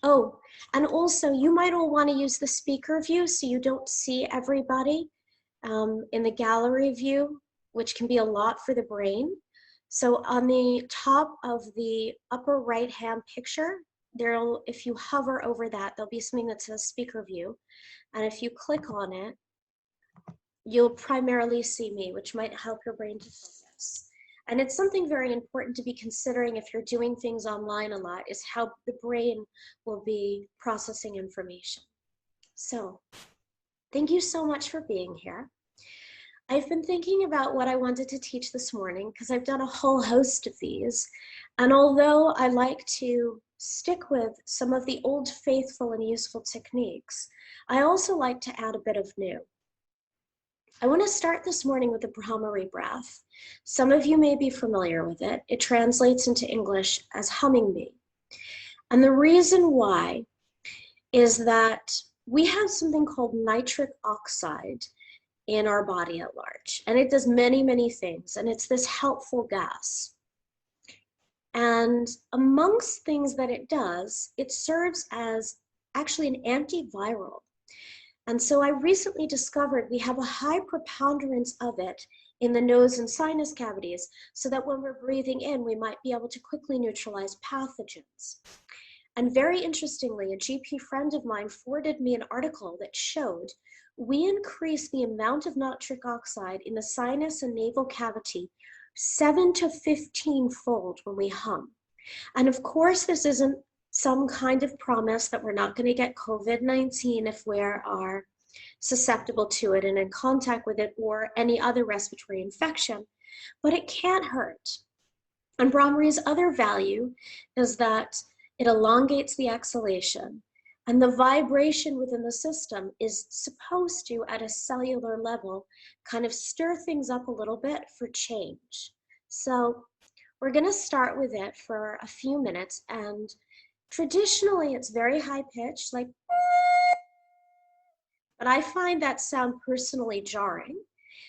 Oh, and also you might all want to use the speaker view so you don't see everybody in the gallery view, which can be a lot for the brain. So on the top of the upper right-hand picture, if you hover over that, there'll be something that says speaker view. And if you click on it, you'll primarily see me, which might help your brain to focus. And it's something very important to be considering if you're doing things online a lot, is how the brain will be processing information. So thank you so much for being here. I've been thinking about what I wanted to teach this morning because I've done a whole host of these. And although I like to stick with some of the old faithful and useful techniques, I also like to add a bit of new. I want to start this morning with the Pommery Breath. Some of you may be familiar with it. It translates into English as humming bee. And the reason why is that we have something called nitric oxide in our body at large. And it does many, many things. And it's this helpful gas. And amongst things that it does, it serves as actually an antiviral. And so I recently discovered we have a high preponderance of it in the nose and sinus cavities, so that when we're breathing in, we might be able to quickly neutralize pathogens. And very interestingly, a GP friend of mine forwarded me an article that showed we increase the amount of nitric oxide in the sinus and nasal cavity 7 to 15-fold when we hum. And of course, this isn't some kind of promise that we're not going to get COVID-19 if we are susceptible to it and in contact with it, or any other respiratory infection, but it can't hurt. And Pommery's other value is that it elongates the exhalation, and the vibration within the system is supposed to, at a cellular level, kind of stir things up a little bit for change. So we're going to start with it for a few minutes, and traditionally it's very high pitched, like, but I find that sound personally jarring.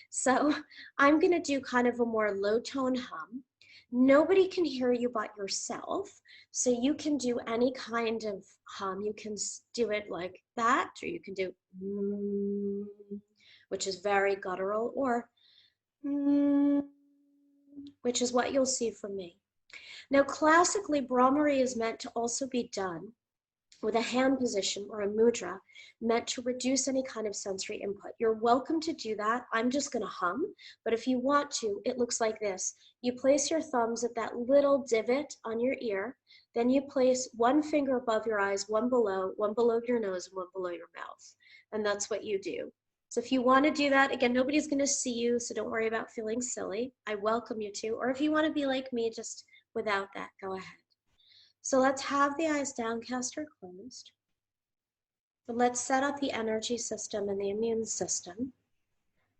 So I'm going to do kind of a more low tone hum. Nobody can hear you but yourself. So you can do any kind of hum. You can do it like that, or you can do, which is very guttural, or, which is what you'll see from me. Now, classically, Pommery is meant to also be done with a hand position or a mudra, meant to reduce any kind of sensory input. You're welcome to do that. I'm just going to hum, but if you want to, it looks like this. You place your thumbs at that little divot on your ear, then you place one finger above your eyes, one below your nose, and one below your mouth. And that's what you do. So if you want to do that, again, nobody's going to see you, so don't worry about feeling silly. I welcome you to. Or if you want to be like me, just without that, go ahead. So let's have the eyes downcast or closed. But let's set up the energy system and the immune system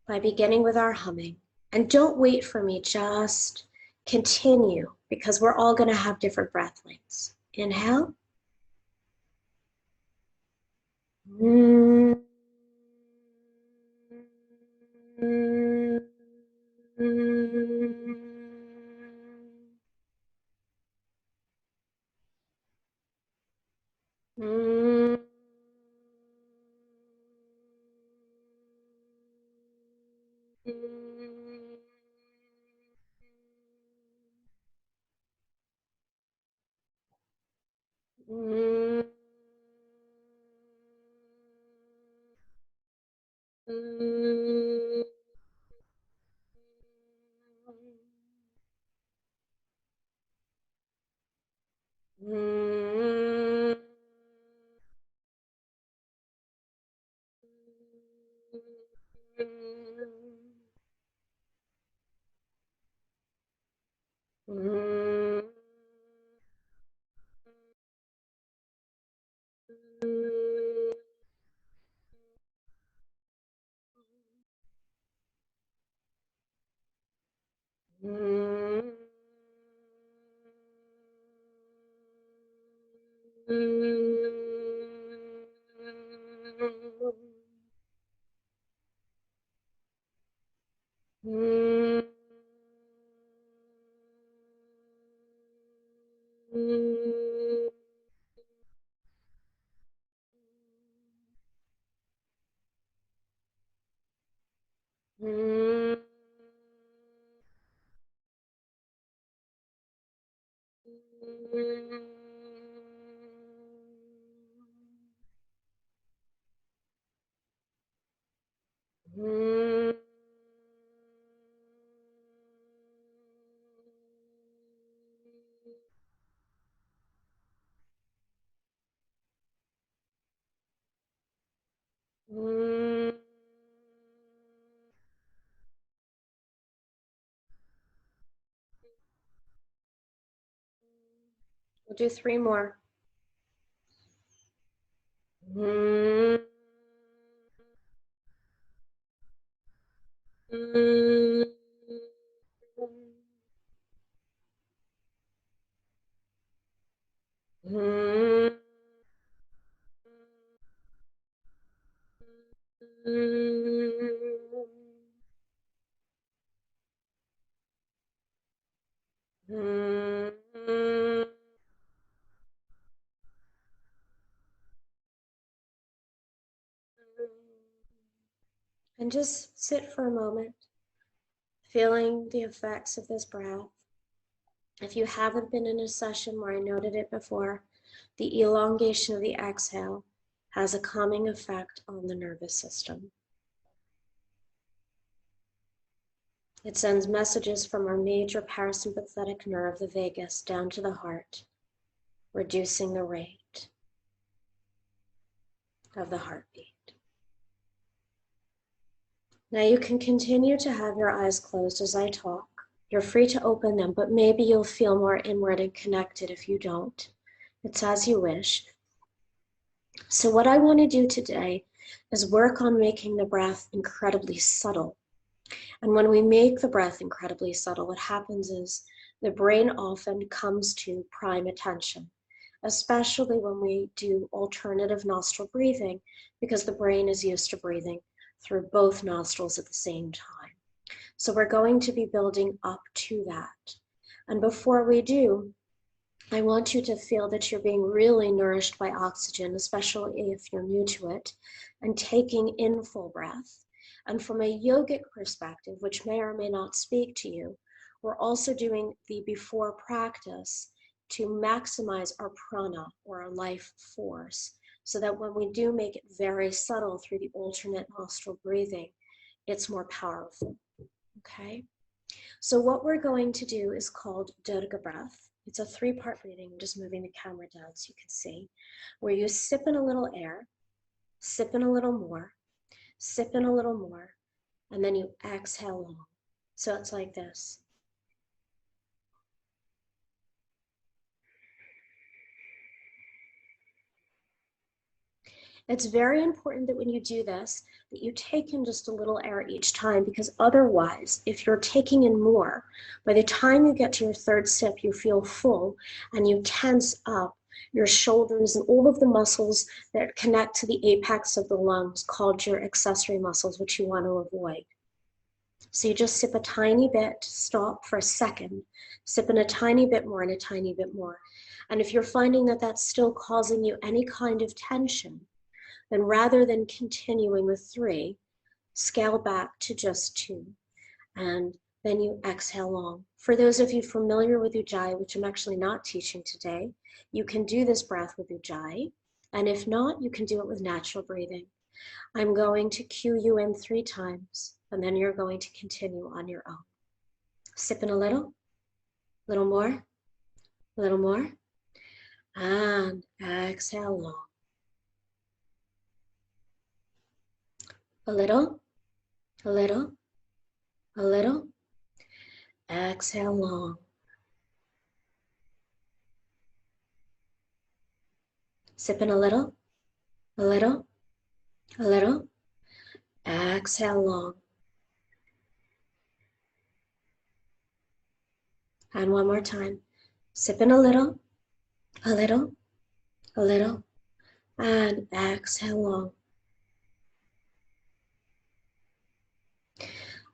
by beginning with our humming. And don't wait for me, just continue, because we're all going to have different breath lengths. Inhale. We'll do 3 more. And just sit for a moment, feeling the effects of this breath. If you haven't been in a session where I noted it before, the elongation of the exhale has a calming effect on the nervous system. It sends messages from our major parasympathetic nerve, the vagus, down to the heart, reducing the rate of the heartbeat. Now you can continue to have your eyes closed as I talk. You're free to open them, but maybe you'll feel more inward and connected if you don't. It's as you wish. So what I want to do today is work on making the breath incredibly subtle. And when we make the breath incredibly subtle, what happens is the brain often comes to prime attention, especially when we do alternative nostril breathing, because the brain is used to breathing through both nostrils at the same time. So we're going to be building up to that. And before we do, I want you to feel that you're being really nourished by oxygen, especially if you're new to it, and taking in full breath. And from a yogic perspective, which may or may not speak to you, we're also doing the before practice to maximize our prana, or our life force, so that when we do make it very subtle through the alternate nostril breathing, it's more powerful, okay? So what we're going to do is called Dodoka Breath. It's a 3-part breathing. I'm just moving the camera down so you can see, where you sip in a little air, sip in a little more, sip in a little more, and then you exhale long. So it's like this. It's very important that when you do this, that you take in just a little air each time, because otherwise, if you're taking in more, by the time you get to your 3rd sip, you feel full and you tense up your shoulders and all of the muscles that connect to the apex of the lungs, called your accessory muscles, which you want to avoid. So you just sip a tiny bit, stop for a second, sip in a tiny bit more and a tiny bit more. And if you're finding that that's still causing you any kind of tension, then rather than continuing with 3, scale back to just 2, and then you exhale long. For those of you familiar with Ujjayi, which I'm actually not teaching today, you can do this breath with Ujjayi, and if not, you can do it with natural breathing. I'm going to cue you in 3 times, and then you're going to continue on your own. Sip in a little more, a little more, and exhale long. A little, a little, a little, exhale long. Sip in a little, a little, a little, exhale long. And one more time. Sip in a little, a little, a little, and exhale long.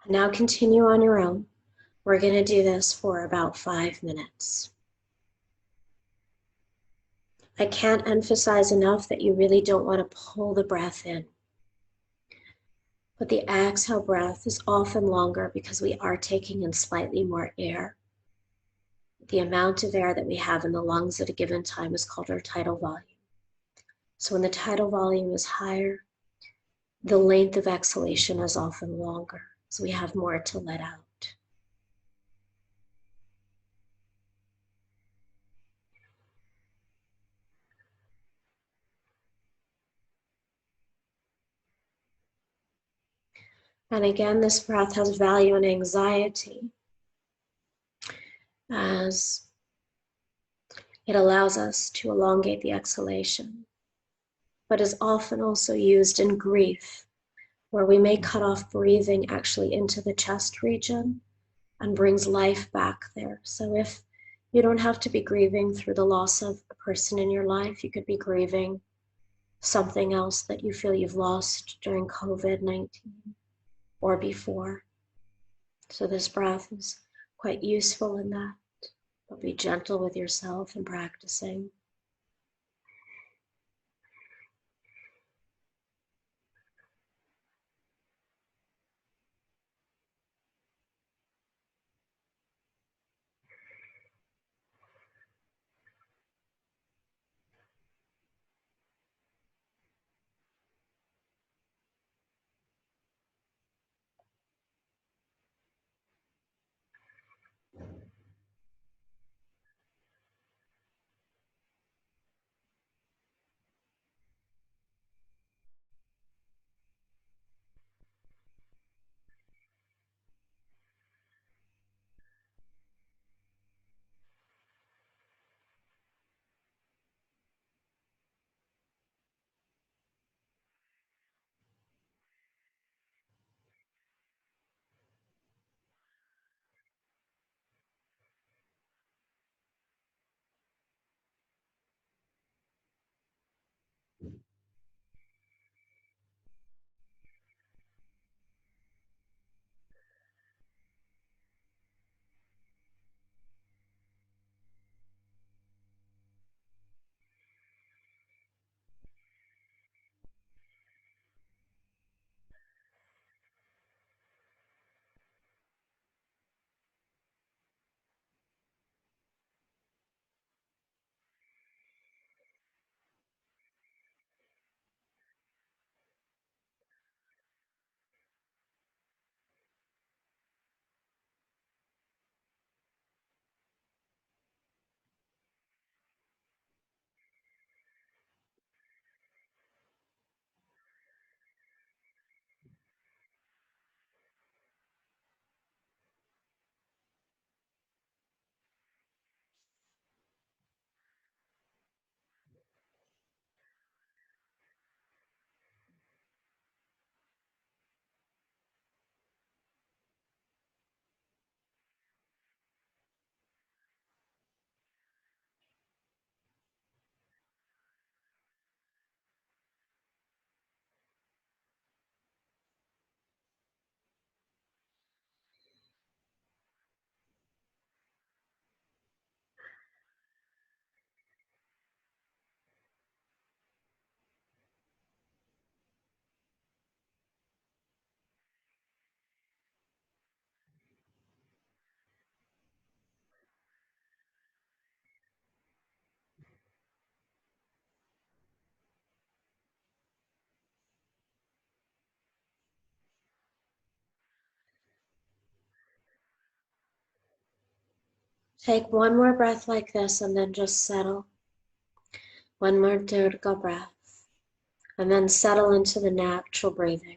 And now continue on your own. We're going to do this for about 5 minutes. I can't emphasize enough that you really don't want to pull the breath in. But the exhale breath is often longer because we are taking in slightly more air. the amount of air that we have in the lungs at a given time is called our tidal volume. So when the tidal volume is higher, the length of exhalation is often longer, so we have more to let out. And again, this breath has value in anxiety, as it allows us to elongate the exhalation, but is often also used in grief, where we may cut off breathing actually into the chest region and brings life back there. So if you don't have to be grieving through the loss of a person in your life, you could be grieving something else that you feel you've lost during COVID-19 or before. So this breath is quite useful in that, but be gentle with yourself in practicing. Take one more breath like this and then just settle. One more Dodoka breath, and then settle into the natural breathing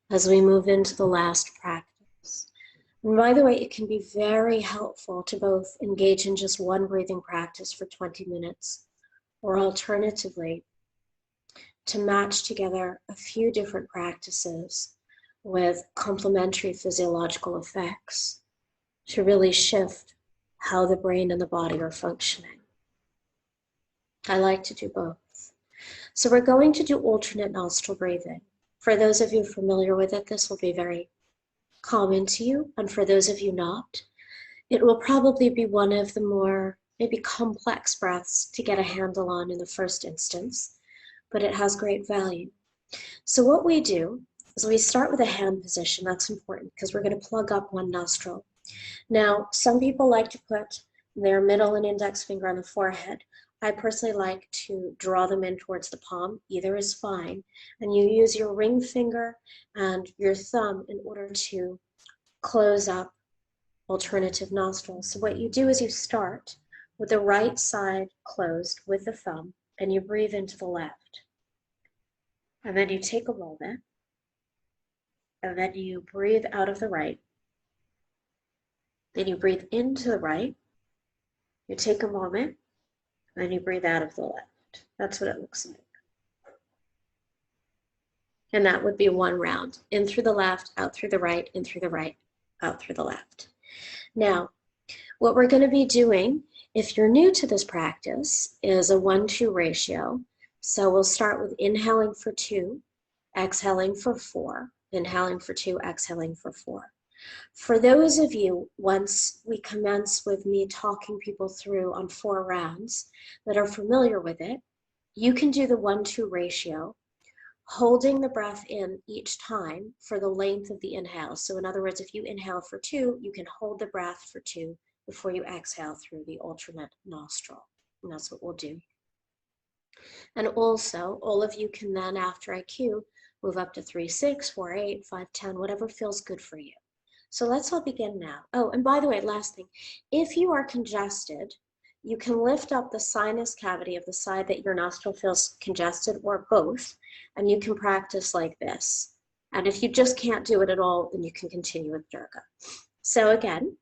as we move into the last practice. And by the way, it can be very helpful to both engage in just one breathing practice for 20 minutes, or alternatively, to match together a few different practices with complementary physiological effects to really shift how the brain and the body are functioning. I like to do both. So we're going to do alternate nostril breathing. For those of you familiar with it, this will be very common to you. And for those of you not, it will probably be one of the more maybe complex breaths to get a handle on in the first instance, but it has great value. So what we do is we start with a hand position. That's important because we're going to plug up one nostril. Now, some people like to put their middle and index finger on the forehead. I personally like to draw them in towards the palm. Either is fine. And you use your ring finger and your thumb in order to close up alternative nostrils. So what you do is you start with the right side closed with the thumb, and you breathe into the left. And then you take a moment, and then you breathe out of the right. Then you breathe into the right. You take a moment, and then you breathe out of the left. That's what it looks like. And that would be one round. In through the left, out through the right, in through the right, out through the left. Now, what we're going to be doing, if you're new to this practice, is a 1-2 ratio. So we'll start with inhaling for 2, exhaling for 4, inhaling for 2, exhaling for 4. For those of you, once we commence with me talking people through on 4 rounds that are familiar with it, you can do the 1-2 ratio, holding the breath in each time for the length of the inhale. So in other words, if you inhale for 2, you can hold the breath for 2 before you exhale through the alternate nostril. And that's what we'll do. And also, all of you can then, after I cue, move up to 3, 6, 4, 8, 5, 10, whatever feels good for you. So let's all begin now. Oh, and by the way, last thing, if you are congested, you can lift up the sinus cavity of the side that your nostril feels congested, or both, and you can practice like this. And if you just can't do it at all, then you can continue with Durga. So again,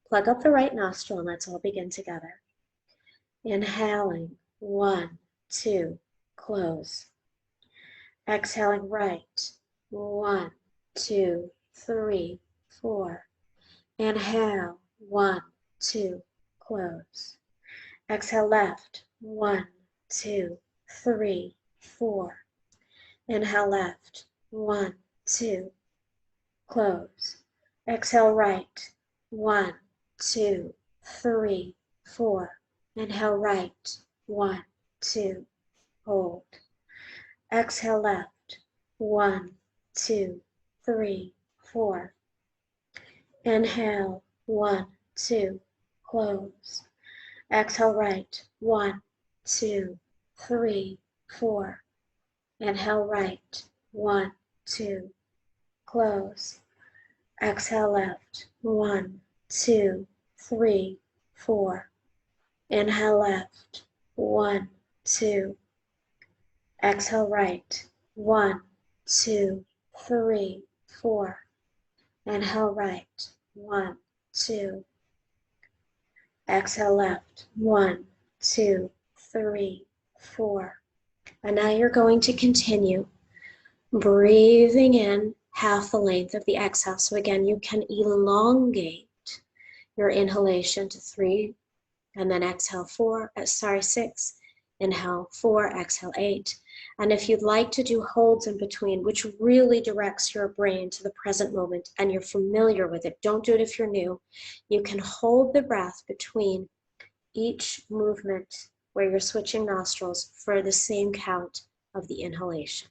plug up the right nostril and let's all begin together. Inhaling, 1, 2, close. Exhaling right, 1, 2, 3, 4. Inhale, 1, 2, close. Exhale left, 1, 2, 3, 4. Inhale left, 1, 2, close. Exhale right, 1, 2, 3, 4. Inhale right, 1, 2, hold. Exhale left, 1, 2, 3, 4. Inhale, 1, 2, close. Exhale right, 1, 2, 3, 4. Inhale right, 1, 2, close. Exhale left, 1, 2, 3, 4. Inhale left, 1, 2. Exhale right, 1, 2, 3, 4. Inhale right, 1, 2. Exhale left, 1, 2, 3, 4. And now you're going to continue breathing in half the length of the exhale. So again, you can elongate your inhalation to 3, and then exhale 6, inhale 4, exhale 8. And if you'd like to do holds in between, which really directs your brain to the present moment and you're familiar with it, don't do it if you're new. You can hold the breath between each movement where you're switching nostrils for the same count of the inhalation.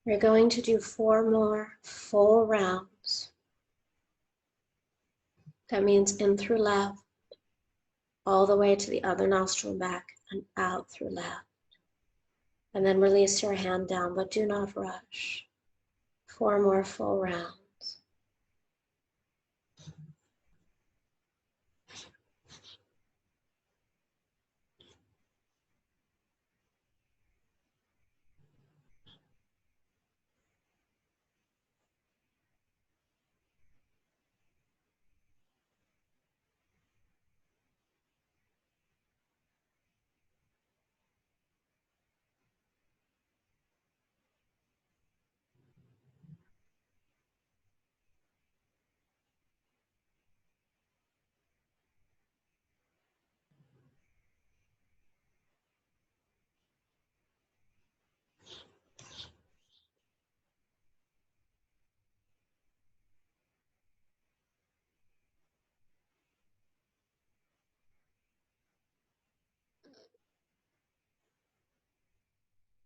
We're going to do 4 more full rounds. That means in through left, all the way to the other nostril back and out through left. And then release your hand down, but do not rush. 4 more full rounds.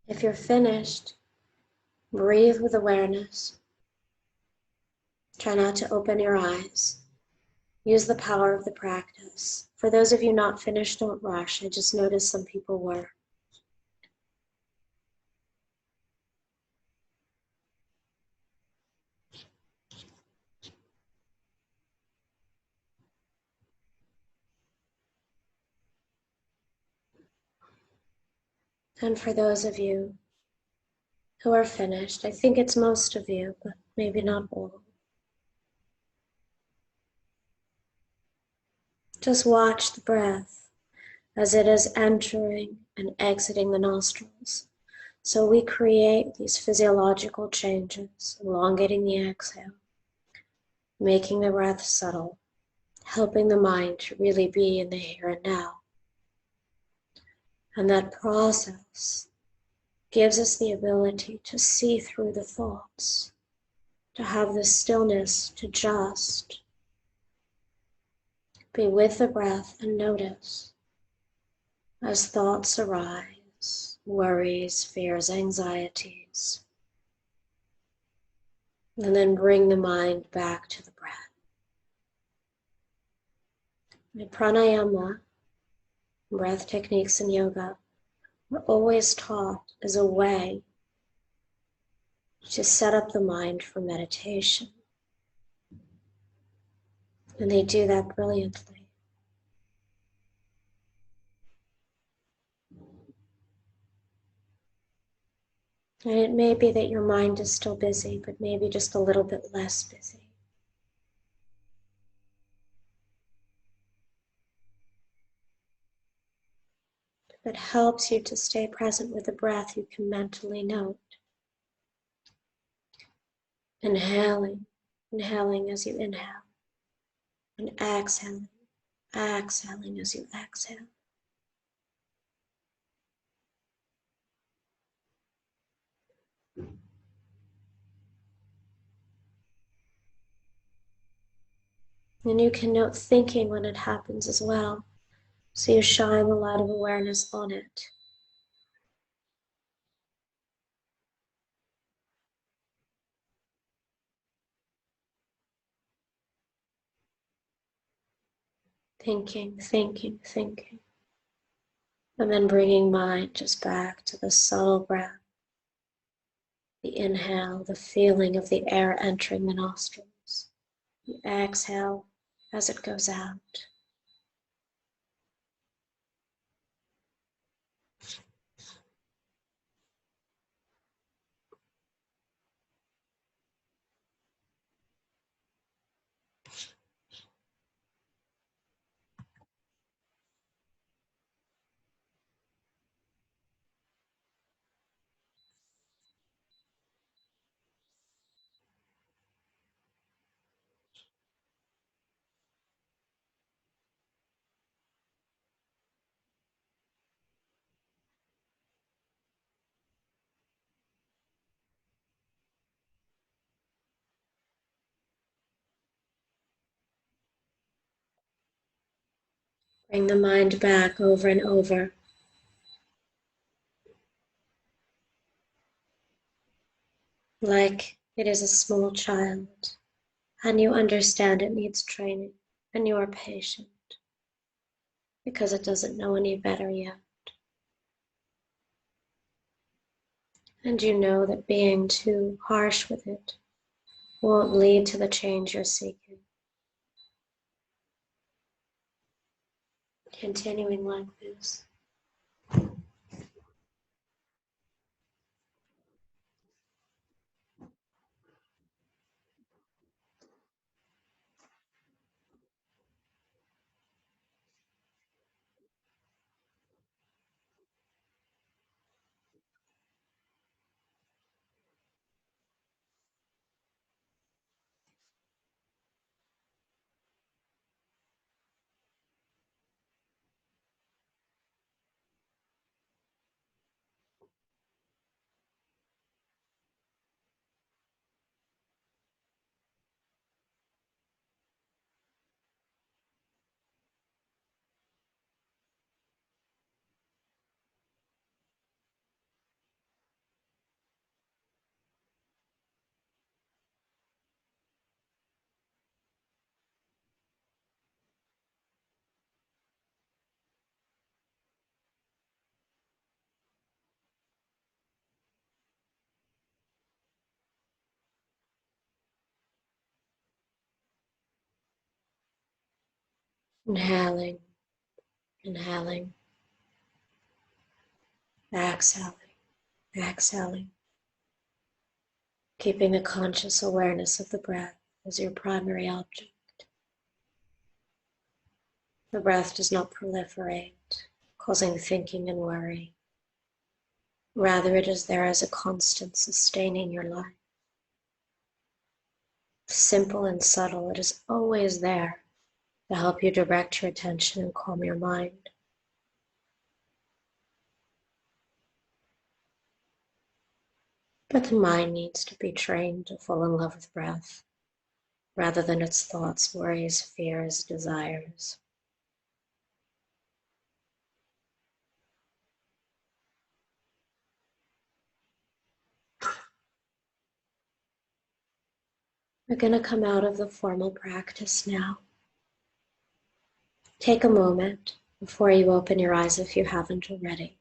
If you're finished, breathe with awareness. Try not to open your eyes. Use the power of the practice. For those of you not finished, don't rush. I just noticed some people were. And for those of you who are finished, I think it's most of you, but maybe not all. Just watch the breath as it is entering and exiting the nostrils. So we create these physiological changes, elongating the exhale, making the breath subtle, helping the mind to really be in the here and now. And that process gives us the ability to see through the thoughts, to have the stillness to just be with the breath and notice as thoughts arise, worries, fears, anxieties, and then bring the mind back to the breath. In pranayama, breath techniques in yoga, we're always taught as a way to set up the mind for meditation. And they do that brilliantly. And it may be that your mind is still busy, but maybe just a little bit less busy. If it helps you to stay present with the breath, you can mentally note. Inhaling, inhaling as you inhale, and exhaling, exhaling as you exhale. And you can note thinking when it happens as well, so you shine a lot of awareness on it. Thinking, thinking, thinking. And then bringing mind just back to the subtle breath. The inhale, the feeling of the air entering the nostrils. The exhale as it goes out. Bring the mind back over and over. like it is a small child, and you understand it needs training, and you are patient because it doesn't know any better yet. And you know that being too harsh with it won't lead to the change you're seeking. Continuing like this. Inhaling, inhaling, exhaling, exhaling. Keeping a conscious awareness of the breath as your primary object. The breath does not proliferate, causing thinking and worry. Rather, it is there as a constant sustaining your life. Simple and subtle, it is always there to help you direct your attention and calm your mind. But the mind needs to be trained to fall in love with breath, rather than its thoughts, worries, fears, desires. We're going to come out of the formal practice now. Take a moment before you open your eyes if you haven't already.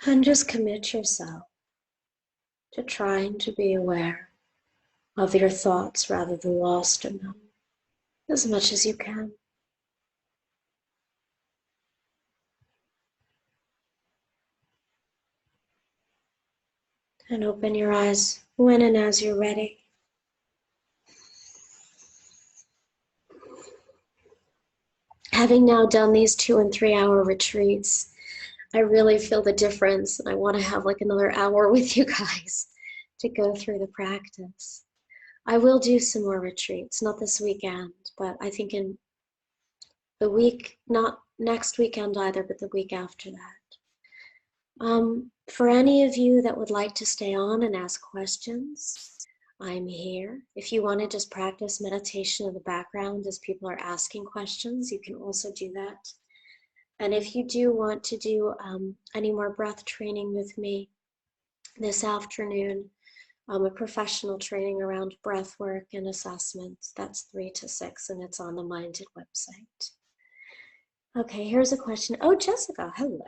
And just commit yourself to trying to be aware of your thoughts rather than lost in them as much as you can. And open your eyes when and as you're ready. Having now done these 2 and 3 hour retreats, I really feel the difference, and I want to have like another hour with you guys to go through the practice. I will do some more retreats, not this weekend, but I think in the week, not next weekend either, but the week after that. For any of you that would like to stay on and ask questions, I'm here. If you want to just practice meditation in the background as people are asking questions, you can also do that. And if you do want to do any more breath training with me this afternoon, a professional training around breath work and assessments, that's 3 to 6, and it's on the Minded website. Okay, here's a question. Oh, Jessica, hello.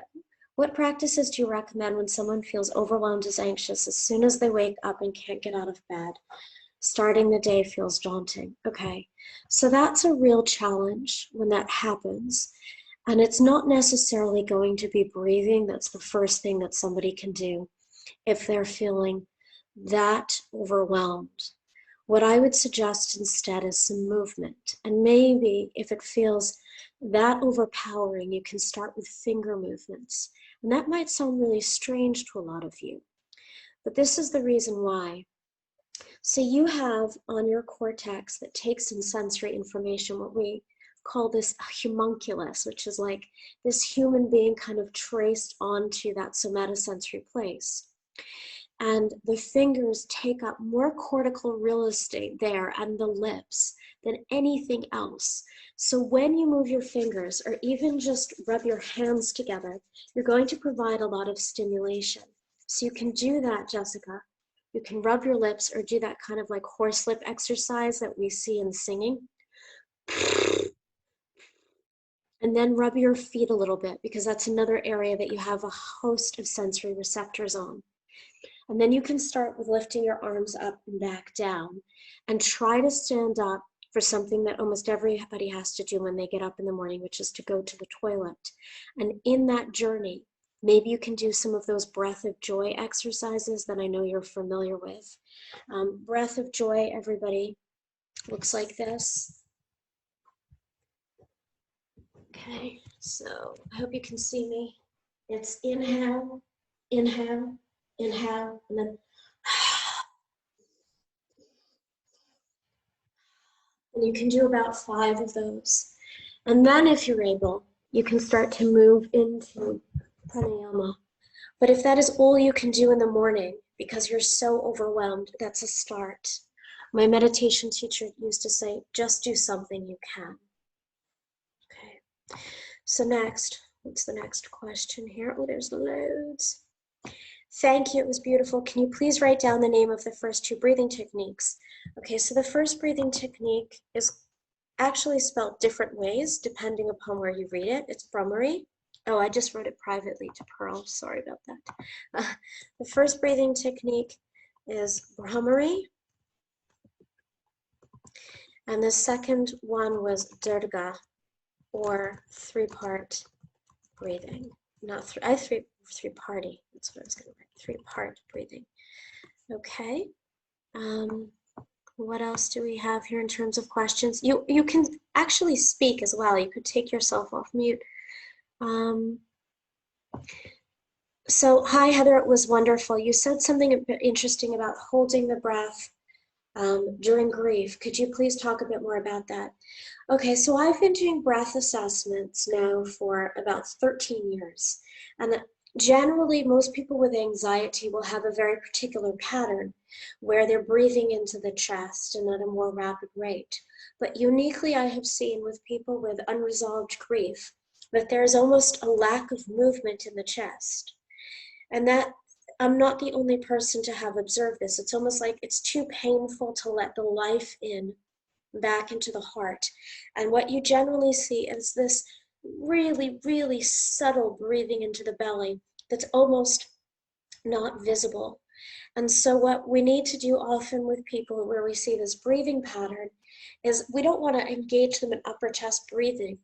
What practices do you recommend when someone feels overwhelmed as anxious as soon as they wake up and can't get out of bed? Starting the day feels daunting. Okay, so that's a real challenge when that happens. And it's not necessarily going to be breathing. That's the first thing that somebody can do if they're feeling that overwhelmed. What I would suggest instead is some movement. And maybe if it feels that overpowering, you can start with finger movements. And that might sound really strange to a lot of you, but this is the reason why. So you have on your cortex that takes in sensory information what we call this homunculus, which is like this human being kind of traced onto that somatosensory place. And the fingers take up more cortical real estate there and the lips than anything else. So when you move your fingers or even just rub your hands together, you're going to provide a lot of stimulation. So you can do that, Jessica. You can rub your lips or do that kind of like horse lip exercise that we see in singing. And then rub your feet a little bit, because that's another area that you have a host of sensory receptors on. And then you can start with lifting your arms up and back down, and try to stand up for something that almost everybody has to do when they get up in the morning, which is to go to the toilet. And in that journey, maybe you can do some of those breath of joy exercises that I know you're familiar with. Breath of joy, everybody, looks like this. Okay, so I hope you can see me. It's inhale, inhale, inhale, and then and you can do about 5 of those. And then if you're able, you can start to move into pranayama. But if that is all you can do in the morning because you're so overwhelmed, that's a start. My meditation teacher used to say, just do something you can. Okay. So next, what's the next question here? Oh, there's loads. Thank you, it was beautiful. Can you please write down the name of the first 2 breathing techniques? Okay, so the first breathing technique is actually spelled different ways depending upon where you read it. It's Pommery. Oh, I just wrote it privately to Pearl. Sorry about that. The first breathing technique is Pommery. And the second one was Dodoka, or 3-part breathing. Not three-party. That's what I was going to write. 3-part breathing. Okay. What else do we have here in terms of questions? You can actually speak as well. You could take yourself off mute. So hi, Heather, it was wonderful. You said something interesting about holding the breath during grief. Could you please talk a bit more about that? Okay, so I've been doing breath assessments now for about 13 years. And generally, most people with anxiety will have a very particular pattern where they're breathing into the chest and at a more rapid rate. But uniquely, I have seen with people with unresolved grief that there's almost a lack of movement in the chest. And that I'm not the only person to have observed this. It's almost like it's too painful to let the life in back into the heart. And what you generally see is this really, really subtle breathing into the belly that's almost not visible. And so what we need to do often with people where we see this breathing pattern is we don't want to engage them in upper chest breathing,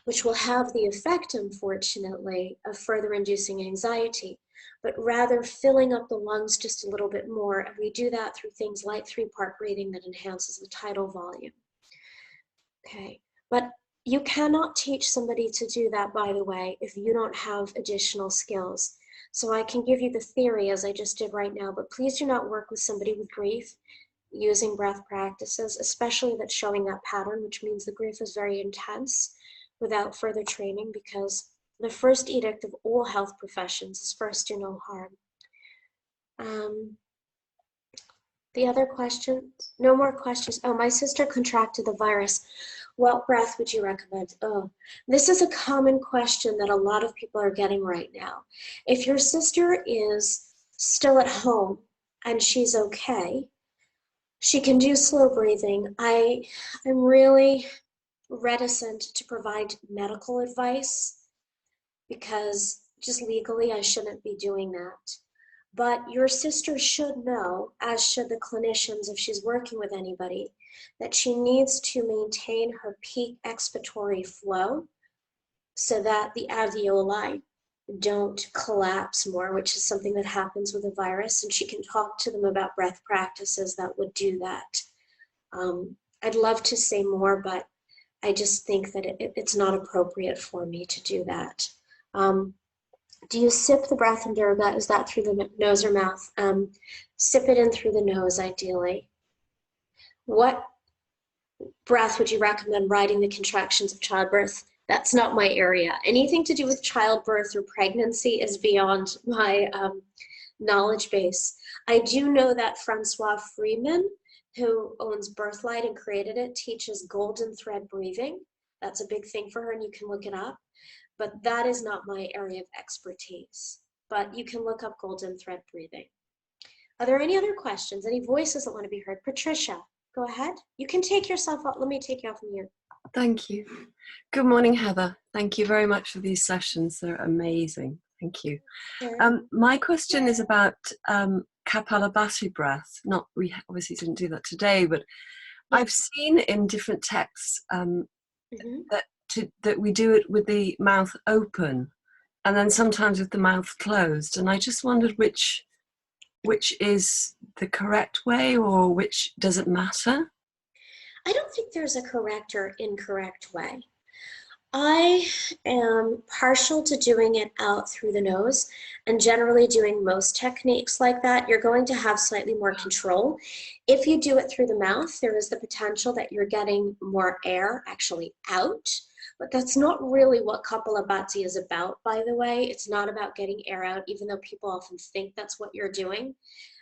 which will have the effect, unfortunately, of further inducing anxiety, but rather filling up the lungs just a little bit more. And we do that through things like 3-part breathing that enhances the tidal volume. Okay, but you cannot teach somebody to do that, by the way, if you don't have additional skills. So I can give you the theory as I just did right now, but please do not work with somebody with grief using breath practices, especially that's showing that pattern, which means the grief is very intense, without further training, because the first edict of all health professions is first do no harm. The other questions? No more questions. Oh, my sister contracted the virus. What breath would you recommend? Oh, this is a common question that a lot of people are getting right now. If your sister is still at home and she's okay, she can do slow breathing. I'm really reticent to provide medical advice because just legally I shouldn't be doing that. But your sister should know, as should the clinicians if she's working with anybody, that she needs to maintain her peak expiratory flow so that the alveoli don't collapse more, which is something that happens with a virus, and she can talk to them about breath practices that would do that. I'd love to say more, but I just think that it's not appropriate for me to do that. Do you sip the breath in Dodoka? Is that through the nose or mouth? Sip it in through the nose, ideally. What breath would you recommend riding the contractions of childbirth? That's not my area. Anything to do with childbirth or pregnancy is beyond my knowledge base. I do know that Francois Freeman, who owns Birthlight and created it, teaches golden thread breathing. That's a big thing for her, and you can look it up. But that is not my area of expertise. but you can look up golden thread breathing. Are there any other questions? Any voices that want to be heard? Patricia, go ahead. You can take yourself out. Let me take you off mute. Thank you. Good morning, Heather. Thank you very much for these sessions. They're amazing. Thank you. Sure. My question is about Kapalabhati Breath. We obviously didn't do that today, but Yeah. I've seen in different texts that we do it with the mouth open and then sometimes with the mouth closed. And I just wondered which is the correct way, or which does it matter? I don't think there's a correct or incorrect way. I am partial to doing it out through the nose, and generally doing most techniques like that, you're going to have slightly more control. If you do it through the mouth, there is the potential that you're getting more air actually out, but that's not really what Kapalabhati is about, by the way. It's not about getting air out, even though people often think that's what you're doing.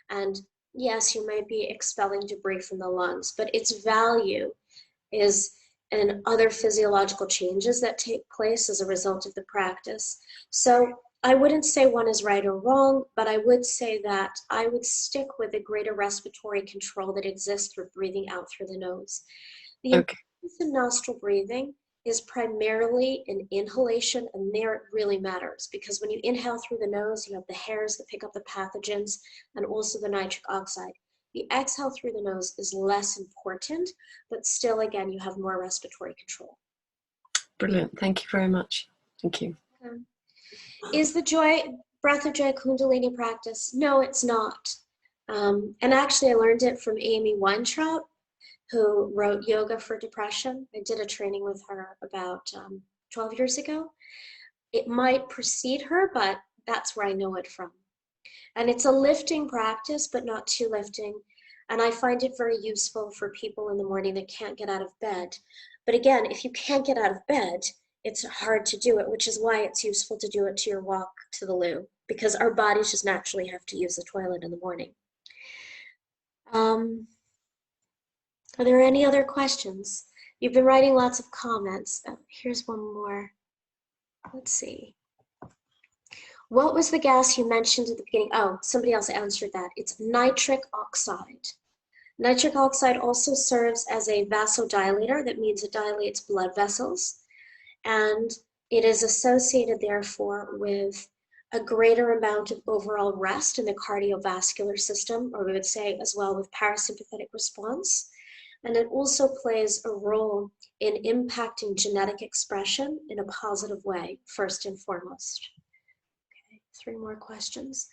And yes, you might be expelling debris from the lungs, but its value is in other physiological changes that take place as a result of the practice. So I wouldn't say one is right or wrong, but I would say that I would stick with the greater respiratory control that exists through breathing out through the nose. The importance of nostril breathing is primarily an inhalation, and there it really matters, because when you inhale through the nose, you have the hairs that pick up the pathogens and also the nitric oxide. The exhale through the nose is less important, but still, again, you have more respiratory control. Brilliant. Thank you very much. Thank you. Is the breath of joy Kundalini practice? No, it's not. And actually, I learned it from Amy Weintraub, who wrote Yoga for Depression. I did a training with her about 12 years ago. It might precede her, but that's where I know it from. And it's a lifting practice, but not too lifting. And I find it very useful for people in the morning that can't get out of bed. But again, if you can't get out of bed, it's hard to do it, which is why it's useful to do it to your walk to the loo, because our bodies just naturally have to use the toilet in the morning. Are there any other questions? You've been writing lots of comments. Oh, here's one more. Let's see. What was the gas you mentioned at the beginning? Oh, somebody else answered that. It's nitric oxide. Nitric oxide also serves as a vasodilator. That means it dilates blood vessels. And it is associated, therefore, with a greater amount of overall rest in the cardiovascular system, or we would say as well with parasympathetic response. And it also plays a role in impacting genetic expression in a positive way, first and foremost. 3 more questions.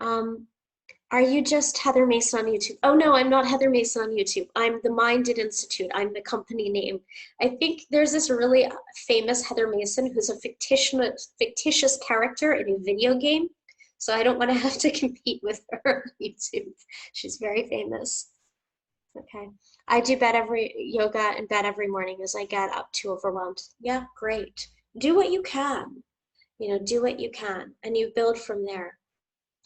Are you just Heather Mason on YouTube? Oh no, I'm not Heather Mason on YouTube. I'm the Minded Institute. I'm the company name. I think there's this really famous Heather Mason who's a fictitious character in a video game. So I don't want to have to compete with her on YouTube. She's very famous. Okay. I do yoga in bed every morning as I get up too overwhelmed. Yeah, great. Do what you can. Do what you can, and you build from there.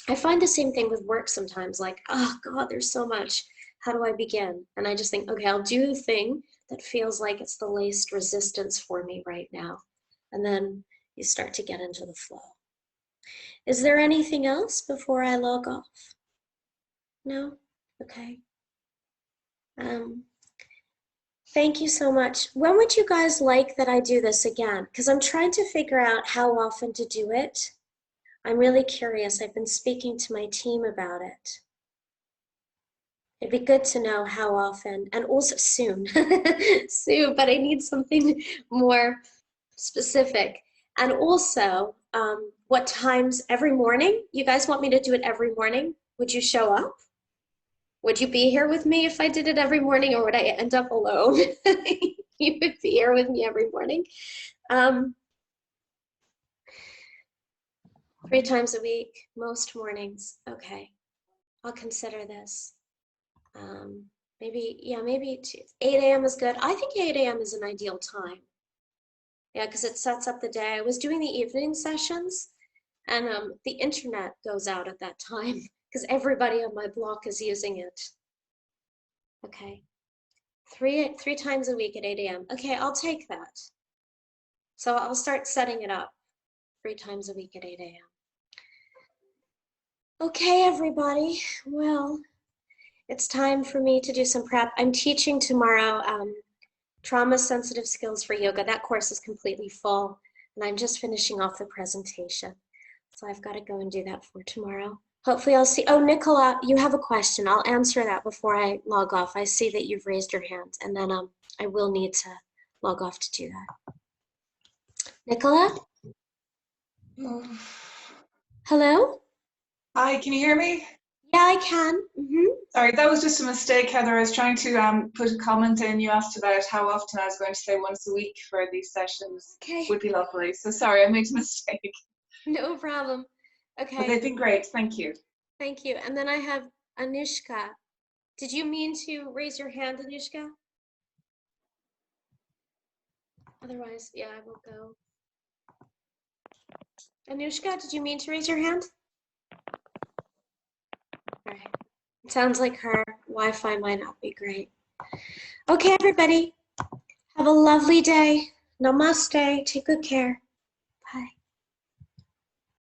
I find the same thing with work sometimes, like, oh God, there's so much. How do I begin? And I just think, okay, I'll do the thing that feels like it's the least resistance for me right now. And then you start to get into the flow. Is there anything else before I log off? No? Okay. Thank you so much. When would you guys like that I do this again? Because I'm trying to figure out how often to do it. I'm really curious. I've been speaking to my team about it. It'd be good to know how often, and also soon, soon, but I need something more specific. And also, what times every morning? You guys want me to do it every morning? Would you show up? Would you be here with me if I did it every morning, or would I end up alone? You would be here with me every morning. 3 times a week, most mornings. Okay, I'll consider this. Maybe 8 a.m. is good. I think 8 a.m. is an ideal time. Yeah, because it sets up the day. I was doing the evening sessions, and the internet goes out at that time because everybody on my block is using it. Okay, three times a week at 8 a.m. Okay, I'll take that. So I'll start setting it up 3 times a week at 8 a.m. Okay, everybody. Well, it's time for me to do some prep. I'm teaching tomorrow trauma sensitive skills for yoga. That course is completely full, and I'm just finishing off the presentation. So I've got to go and do that for tomorrow. Hopefully I'll see. Oh, Nicola, you have a question. I'll answer that before I log off. I see that you've raised your hand, and then I will need to log off to do that. Nicola? Hello? Hi, can you hear me? Yeah, I can. Sorry, that was just a mistake, Heather. I was trying to put a comment in. You asked about how often I was going to say once a week for these sessions. Okay. Would be lovely. So sorry, I made a mistake. No problem. Okay. But they've been great. Thank you. Thank you. And then I have Anushka. Did you mean to raise your hand, Anushka? Otherwise, yeah, I will go. Anushka, did you mean to raise your hand? All right. It sounds like her Wi-Fi might not be great. Okay, everybody. Have a lovely day. Namaste. Take good care.